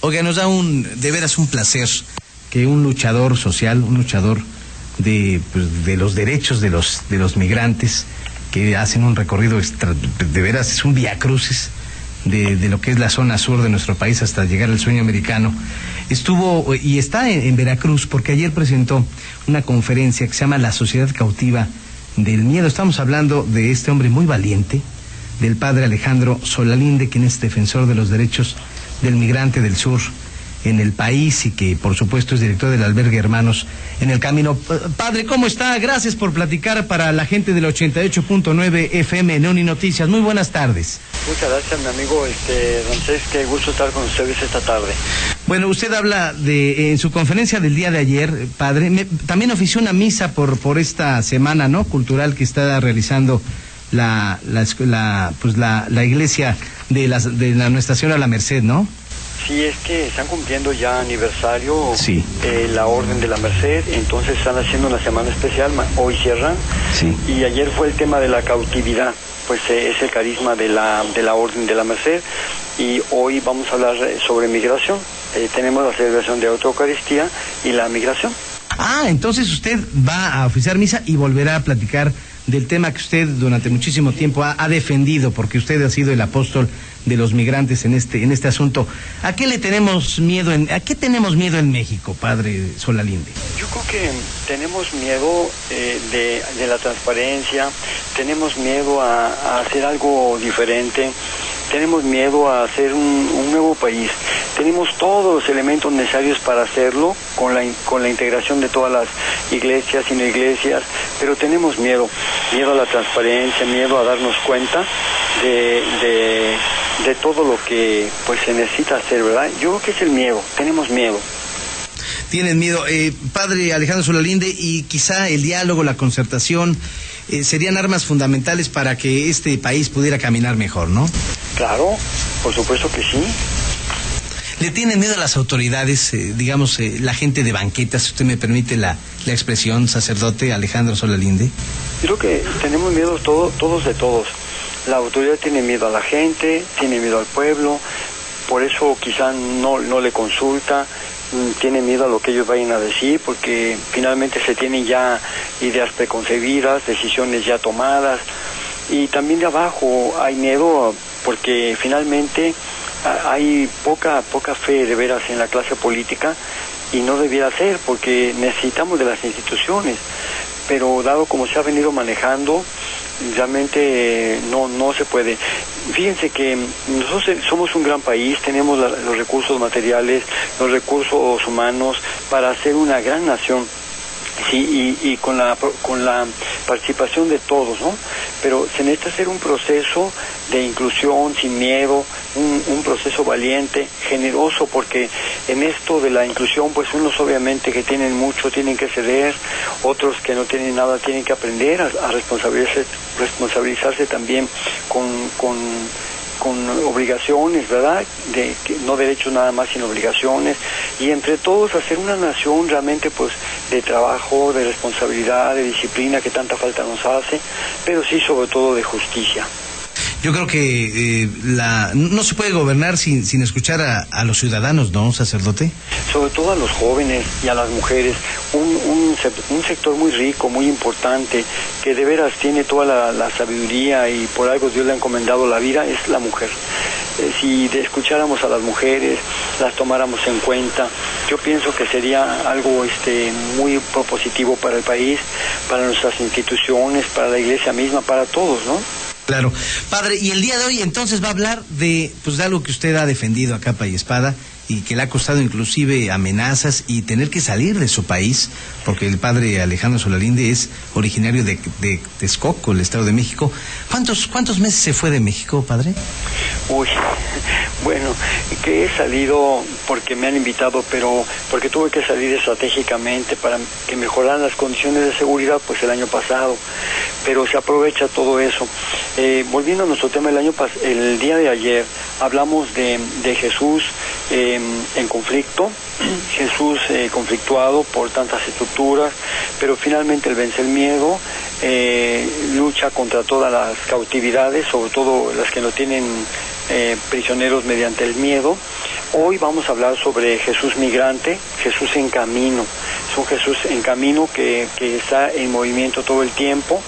Oiga, nos da de veras un placer que un luchador social, un luchador de los derechos de los migrantes, que hacen un recorrido de veras, es un viacrucis de lo que es la zona sur de nuestro país hasta llegar al sueño americano. Estuvo y está en Veracruz porque ayer presentó una conferencia que se llama La Sociedad Cautiva del Miedo. Estamos hablando de este hombre muy valiente, del padre Alejandro Solalinde, quien es defensor de los derechos del migrante del sur en el país y que por supuesto es director del albergue Hermanos en el Camino. Padre, ¿cómo está? Gracias por platicar para la gente del 88.9 FM en Uni Noticias. Muy buenas tardes. Muchas gracias, mi amigo Ramsés, qué gusto estar con ustedes esta tarde. Bueno, usted habla en su conferencia del día de ayer, padre, también ofició una misa por esta semana, ¿no?, cultural que está realizando la iglesia de la Nuestra Señora de la Merced, ¿no? Sí, es que están cumpliendo ya aniversario, sí, la Orden de la Merced, entonces están haciendo una semana especial, hoy cierran, sí, y ayer fue el tema de la cautividad, pues es el carisma de la Orden de la Merced, y hoy vamos a hablar sobre migración. Tenemos la celebración de Eucaristía y la migración. Ah, entonces usted va a oficiar misa y volverá a platicar del tema que usted durante muchísimo tiempo ha defendido, porque usted ha sido el apóstol de los migrantes en este asunto. ¿A qué le tenemos miedo a qué tenemos miedo en México, padre Solalinde? Yo creo que tenemos miedo de la transparencia, tenemos miedo a hacer algo diferente, tenemos miedo a hacer un nuevo país. Tenemos todos los elementos necesarios para hacerlo, con la integración de todas las iglesias y no iglesias, pero tenemos miedo a la transparencia, miedo a darnos cuenta de todo lo que pues se necesita hacer, ¿verdad? Yo creo que es el miedo, tenemos miedo. Tienen miedo. Padre Alejandro Solalinde, y quizá el diálogo, la concertación, serían armas fundamentales para que este país pudiera caminar mejor, ¿no? Claro, por supuesto que sí. ¿Le tienen miedo a las autoridades, la gente de banquetas, si usted me permite la expresión, sacerdote Alejandro Solalinde? Creo que tenemos miedo todos de todos. La autoridad tiene miedo a la gente, tiene miedo al pueblo, por eso quizá no le consulta, tiene miedo a lo que ellos vayan a decir, porque finalmente se tienen ya ideas preconcebidas, decisiones ya tomadas, y también de abajo hay miedo porque finalmente hay poca fe de veras en la clase política, y no debiera ser, porque necesitamos de las instituciones, pero dado como se ha venido manejando, realmente no se puede. Fíjense que nosotros somos un gran país, tenemos los recursos materiales, los recursos humanos para ser una gran nación. Sí, y con la participación de todos, ¿no? Pero se necesita hacer un proceso de inclusión sin miedo, un proceso valiente, generoso, porque en esto de la inclusión, pues unos obviamente que tienen mucho tienen que ceder, otros que no tienen nada tienen que aprender a responsabilizarse también con obligaciones, ¿verdad? No derechos nada más, sino obligaciones, y entre todos hacer una nación realmente pues de trabajo, de responsabilidad, de disciplina que tanta falta nos hace, pero sí sobre todo de justicia. Yo creo que no se puede gobernar sin escuchar a los ciudadanos, ¿no, sacerdote? Sobre todo a los jóvenes y a las mujeres. Un sector muy rico, muy importante, que de veras tiene toda la sabiduría, y por algo Dios le ha encomendado la vida, es la mujer. Si escucháramos a las mujeres, las tomáramos en cuenta, yo pienso que sería algo muy propositivo para el país, para nuestras instituciones, para la iglesia misma, para todos, ¿no? Claro. Padre, y el día de hoy entonces va a hablar de algo que usted ha defendido a capa y espada, y que le ha costado inclusive amenazas y tener que salir de su país, porque el padre Alejandro Solalinde es originario de Texcoco, el Estado de México. ¿Cuántos meses se fue de México, padre? Uy, bueno, que he salido porque me han invitado, pero porque tuve que salir estratégicamente para que mejoraran las condiciones de seguridad, pues el año pasado, pero se aprovecha todo eso. Volviendo a nuestro tema, el día de ayer hablamos de Jesús en conflicto, Jesús conflictuado por tantas estructuras, pero finalmente él vence el miedo, lucha contra todas las cautividades, sobre todo las que no tienen prisioneros mediante el miedo. Hoy vamos a hablar sobre Jesús migrante, Jesús en camino. Es un Jesús en camino que está en movimiento todo el tiempo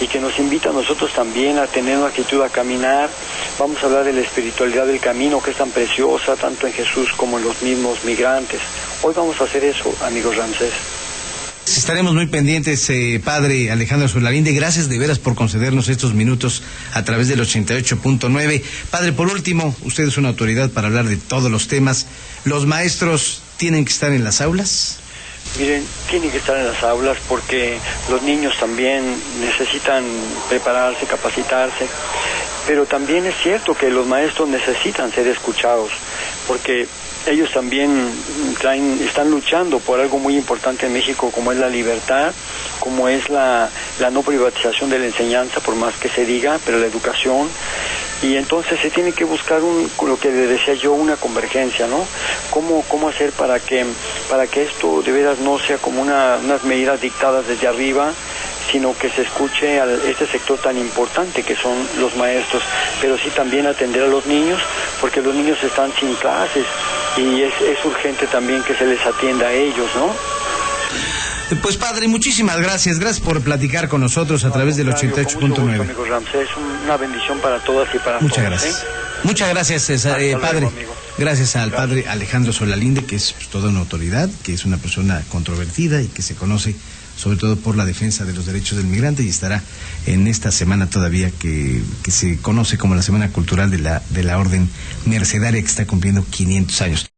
y que nos invita a nosotros también a tener una actitud a caminar. Vamos a hablar de la espiritualidad del camino, que es tan preciosa tanto en Jesús como en los mismos migrantes. Hoy vamos a hacer eso, amigos Ramsés. Estaremos muy pendientes, padre Alejandro Solalinde. Gracias de veras por concedernos estos minutos a través del 88.9. Padre, por último, usted es una autoridad para hablar de todos los temas. ¿Los maestros tienen que estar en las aulas? Miren, tienen que estar en las aulas porque los niños también necesitan prepararse, capacitarse, pero también es cierto que los maestros necesitan ser escuchados, porque ellos también están luchando por algo muy importante en México, como es la libertad, como es la no privatización de la enseñanza, por más que se diga, pero la educación. Y entonces se tiene que buscar lo que le decía yo, una convergencia, ¿no? ¿Cómo hacer para que esto de veras no sea como unas medidas dictadas desde arriba, sino que se escuche a este sector tan importante que son los maestros, pero sí también atender a los niños, porque los niños están sin clases y es urgente también que se les atienda a ellos, ¿no? Pues padre, muchísimas gracias. Gracias por platicar con nosotros a través del 88.9. Amigo Ramsés, una bendición para todas y para todos. Muchas gracias. Muchas gracias, padre. Luego, gracias al padre Alejandro Solalinde, que es toda una autoridad, que es una persona controvertida y que se conoce sobre todo por la defensa de los derechos del migrante, y estará en esta semana todavía que se conoce como la Semana Cultural de la Orden Mercedaria, que está cumpliendo 500 años.